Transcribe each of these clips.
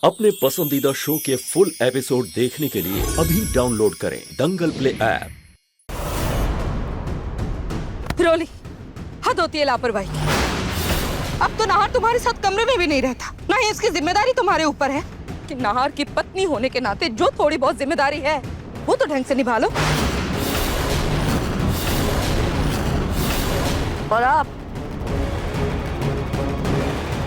अपने पसंदीदा शो के फुल एपिसोड देखने के लिए अभी डाउनलोड करें दंगल प्ले ऐप। रोली, हद होती है लापरवाही की। अब तो नाहर तुम्हारे साथ कमरे में भी नहीं रहता, ना ही इसकी जिम्मेदारी तुम्हारे ऊपर है कि नाहर की पत्नी होने के नाते जो थोड़ी बहुत जिम्मेदारी है वो तो ढंग से निभा लो। और आप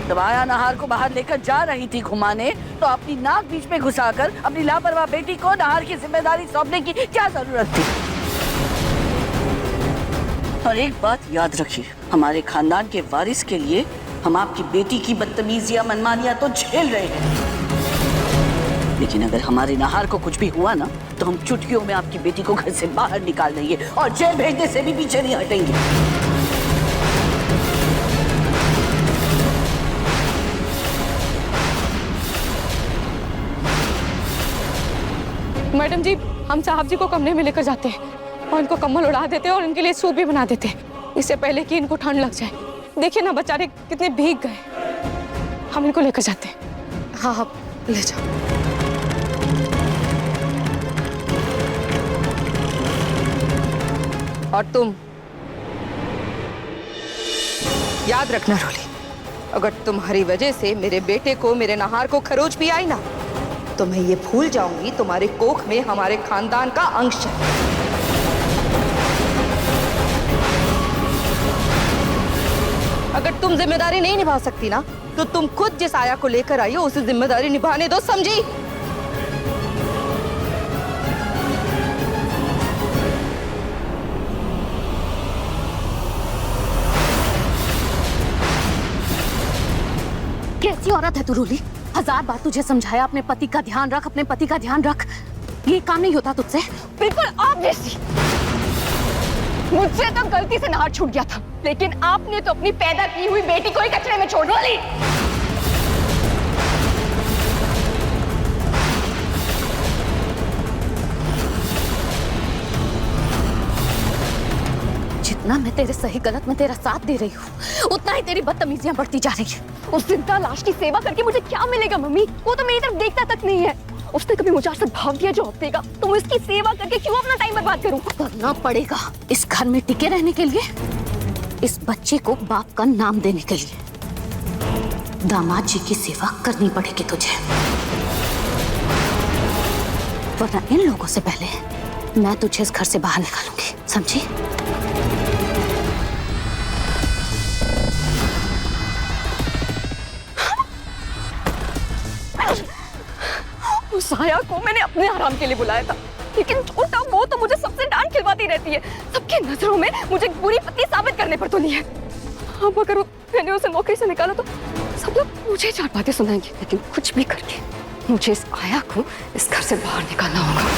जब आया नाहर को बाहर लेकर जा रही थी घुमाने, तो अपनी नाक बीच में घुसाकर अपनी लापरवाह बेटी को नाहर की जिम्मेदारी सौंपने की क्या जरूरत थी? और एक बात याद रखिए, हमारे खानदान के वारिस के लिए हम आपकी बेटी की बदतमीजियां मनमानियां तो झेल रहे हैं, लेकिन अगर हमारे नाहर को कुछ भी हुआ ना, तो हम चुटकियों में आपकी बेटी को घर से बाहर निकाल देंगे और जेल भेजने से भी पीछे नहीं हटेंगे। मैडम जी, हम साहब जी को कमरे में लेकर जाते हैं और इनको कम्बल उड़ा देते हैं और इनके लिए सूप भी बना देते हैं, इससे पहले कि इनको ठंड लग जाए। देखिए ना बेचारे कितने भीग गए। हम इनको लेकर जाते हैं। हाँ हाँ, ले जाओ। और तुम याद रखना रोली, अगर तुम्हारी वजह से मेरे बेटे को, मेरे नाहर को खरोच भी आई ना, तो मैं ये भूल जाऊंगी तुम्हारे कोख में हमारे खानदान का अंश है। अगर तुम जिम्मेदारी नहीं निभा सकती ना, तो तुम खुद जिस आया को लेकर आई हो उसे जिम्मेदारी निभाने दो, समझी? कैसी औरत है तू रोली? 1000 बार तुझे समझाया अपने पति का ध्यान रख, अपने पति का ध्यान रख। ये काम नहीं होता तुझसे। बिल्कुल आप जैसी। मुझसे तो गलती से नाहर छूट गया था, लेकिन आपने तो अपनी पैदा की हुई बेटी को ही कचरे में छोड़ दिया। जितना मैं तेरे सही गलत में तेरा साथ दे रही हूँ, उतना ही तेरी बदतमीजियां बढ़ती जा रही है। उस जिंदा लाश की सेवा करके मुझे क्या मिलेगा मम्मी? वो तो मेरी तरफ देखता तक नहीं है। उसने कभी मुझे आज तक भाव दिया जो अब देगा, तो मैं इसकी सेवा करके क्यों अपना टाइम बर्बाद करूं? करना पड़ेगा इस घर में टिके रहने के लिए, इस बच्चे को बाप का नाम देने के लिए। दामाद जी की सेवा करनी पड़ेगी तुझे, वरना इन लोगों से पहले मैं तुझे इस घर से बाहर निकालूंगी, समझी? उस आया को मैंने अपने आराम के लिए बुलाया था, लेकिन उल्टा वो तो मुझे सबसे डांट खिलवाती रहती है। सबकी नजरों में मुझे बुरी पत्नी साबित करने पर तुली है। अब अगर मैंने उसे नौकरी से निकाला तो सब लोग मुझे चार बातें सुनाएंगे, लेकिन कुछ भी करके मुझे इस आया को इस घर से बाहर निकालना होगा।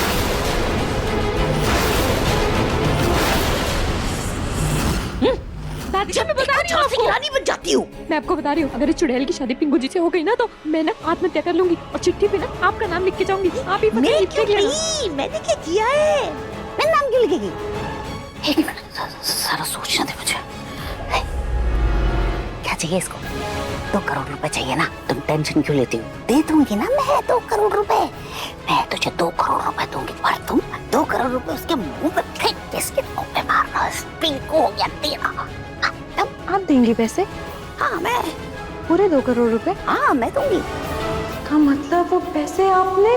मैं बता रही हूँ, खिलाड़ी बन जाती हूँ। मैं आपको बता रही हूँ, अगर इस चुड़ैल की शादी पिंगू जी से हो गई ना, तो मैं ना आत्महत्या कर लूंगी और चिट्ठी पे ना आपका नाम लिख के जाऊंगी। आप ही मैंने क्या किया है? मैं नाम क्यों लिखेगी? एक मिनट, सारा सोचना दे मुझे। क्या चाहिए इसको? 2 करोड़ रुपए चाहिए ना? तुम टेंशन क्यों लेती हो? दे दूंगी ना मैं 2 करोड़ रुपए। मैं तुझे 2 करोड़ रुपए दूंगी, और तुम 2 करोड़ रुपए उसके मुंह पे फेंक के इसके मुंह पे मारना। पिंकू हो गया तेरा। आप देंगे पैसे? हाँ, मैं पूरे 2 करोड़ रुपए? हाँ, मैं दूंगी। का मतलब वो पैसे आपने?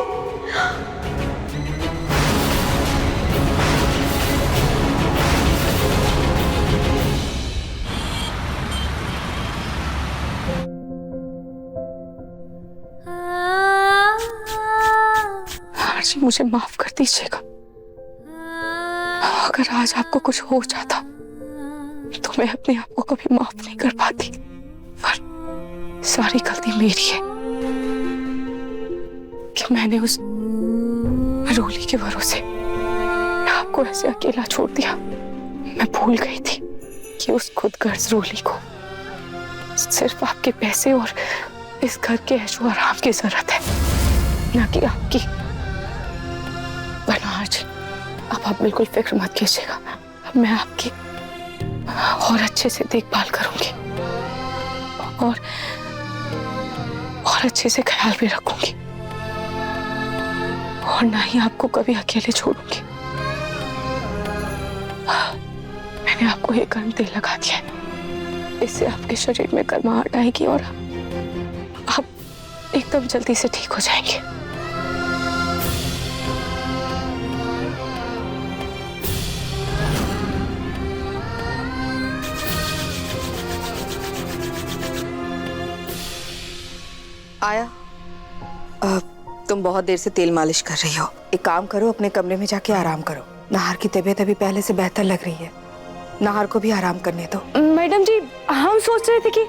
जी मुझे माफ कर दीजिएगा। अगर आज आपको कुछ हो जाता तो मैं अपने आप को कभी माफ नहीं कर पाती, पर सारी गलती मेरी है कि मैंने उस रोली के भरोसे आपको ऐसे अकेला छोड़ दिया। मैं भूल गई थी कि उस खुदगर्ज रोली को सिर्फ आपके पैसे और इस घर के ऐशो आराम की जरूरत है, ना कि आपकी। आज अब आप बिल्कुल फिक्र मत कीजिएगा, अब मैं आपकी और अच्छे से देखभाल करूंगी और और अच्छे से ख्याल भी रखूंगी और ना ही आपको कभी अकेले छोड़ूंगी। मैंने आपको ये गर्म तेल लगा दिया है, इससे आपके शरीर में गर्माहट आएगी और आप एकदम जल्दी से ठीक हो जाएंगे। आया, तुम बहुत देर से तेल मालिश कर रही हो। एक काम करो, अपने कमरे में जाके आराम करो। नाहर की तबीयत अभी पहले से बेहतर लग रही है, नाहर को भी आराम करने दो। मैडम जी, हम सोच रहे थे कि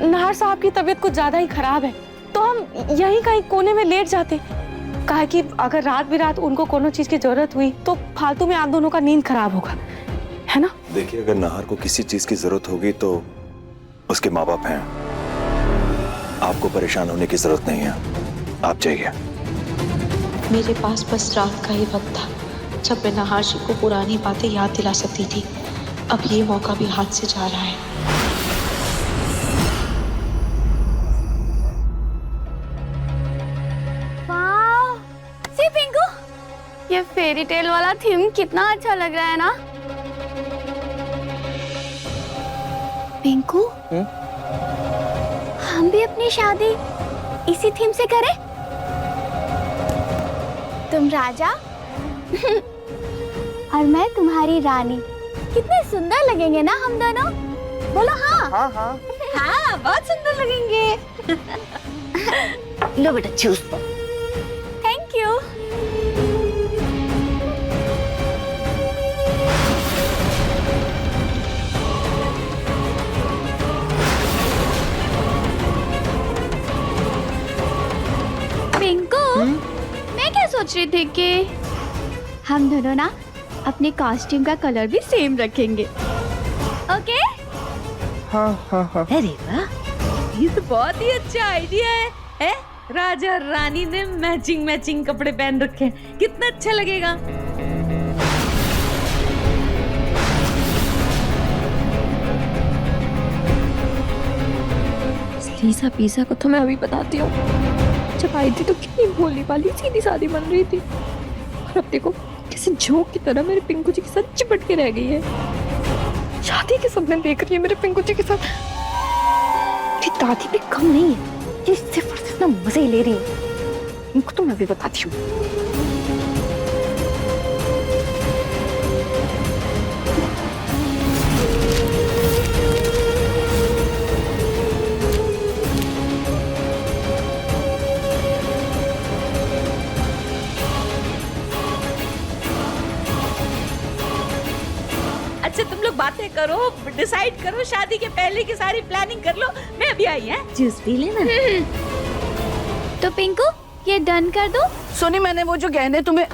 नाहर साहब की तबीयत कुछ ज्यादा ही खराब है, तो हम यहीं कहीं कोने में लेट जाते। कहा कि अगर रात बिरात उनको कोनो चीज की जरूरत हुई तो फालतू में आप दोनों का नींद खराब होगा, है ना? देखिए, अगर नाहर को किसी चीज की जरूरत होगी तो उसके माँ बाप हैं, आपको परेशान होने की जरूरत नहीं है, आप जाइए। मेरे पास बस रात का ही वक्त था जब मैं नाहर जी को पुरानी बातें याद दिला सकती थी। अब ये मौका भी हाथ से जा रहा है। वाह, सी पिंकू, ये फेरी टेल वाला थीम कितना अच्छा लग रहा है ना? पिंकू, हम भी अपनी शादी इसी थीम से करें? तुम राजा और मैं तुम्हारी रानी, कितने सुंदर लगेंगे ना हम दोनों? बोलो हाँ। हाँ हाँ हाँ, बहुत सुंदर लगेंगे। लो बेटा, चूस। Thank you. पिंकू, मैं क्या सोच रही थी कि हम दोनों ना अपने कॉस्ट्यूम का कलर भी सेम रखेंगे, ओके? अरे वाह, ये तो बहुत ही अच्छा आइडिया है? राजा और रानी ने मैचिंग मैचिंग कपड़े पहन रखे हैं, कितना अच्छा लगेगा। लीसा पीसा को तो मैं अभी बताती हूँ, जब आई थी तो कितनी भोली भाली सीधी सादी बन रही थी, और अब देखो किसी जोक की तरह मेरे पिंकू जी के साथ चिपट के रह गई है। शादी के सपने देख रही है मेरे पिंकू जी के साथ। मेरी दादी भी कम नहीं है, ये सिर्फ और सिर्फ ना मजे ही ले रही है। इनको तो मैं भी बताती हूँ। अच्छा, तुम लोग बातें करो, डिसाइड करो, शादी के पहले की सारी प्लानिंग कर लो। मैं अभी आई है, जूस पी लेना। तो पिंकू, ये डन कर दो। सोनी, मैंने वो जो गहने तुम्हें,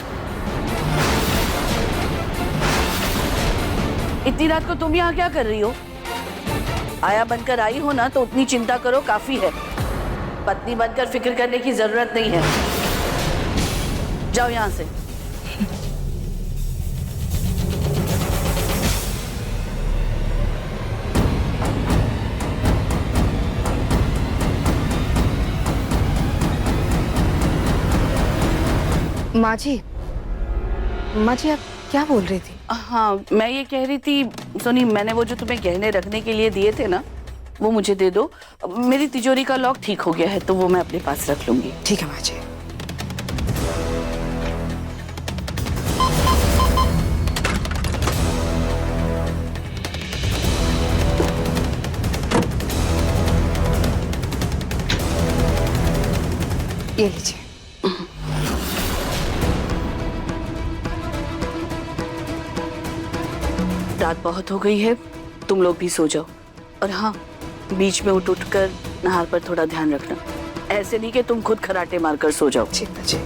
इतनी रात को तुम यहाँ क्या कर रही हो? आया बनकर आई हो ना, तो उतनी चिंता करो काफी है। पत्नी बनकर फिक्र करने की जरूरत नहीं है। जाओ यहाँ से। माँ जी, आप क्या बोल रही थी? हाँ, मैं ये कह रही थी सोनी, मैंने वो जो तुम्हें गहने रखने के लिए दिए थे ना, वो मुझे दे दो। मेरी तिजोरी का लॉक ठीक हो गया है, तो वो मैं अपने पास रख लूंगी। ठीक है माँ जी। ये लीजिए। रात बहुत हो गई है, तुम लोग भी सो जाओ। और हाँ, बीच में उठ कर नाहर पर थोड़ा ध्यान रखना। ऐसे नहीं कि तुम खुद खराटे मारकर सो जाओ। ठीक है जी।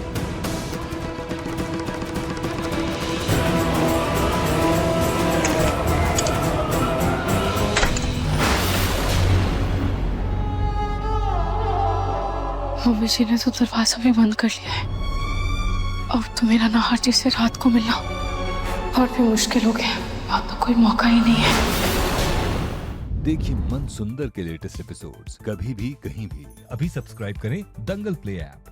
मम्मी जी ने तो दरवाजा भी बंद कर लिया है। अब तो मेरा नाहर जी से रात को मिलना और भी मुश्किल हो गया। अब तो कोई मौका ही नहीं है। देखिए मन सुंदर के लेटेस्ट एपिसोड्स कभी भी कहीं भी। अभी सब्सक्राइब करें दंगल प्ले ऐप।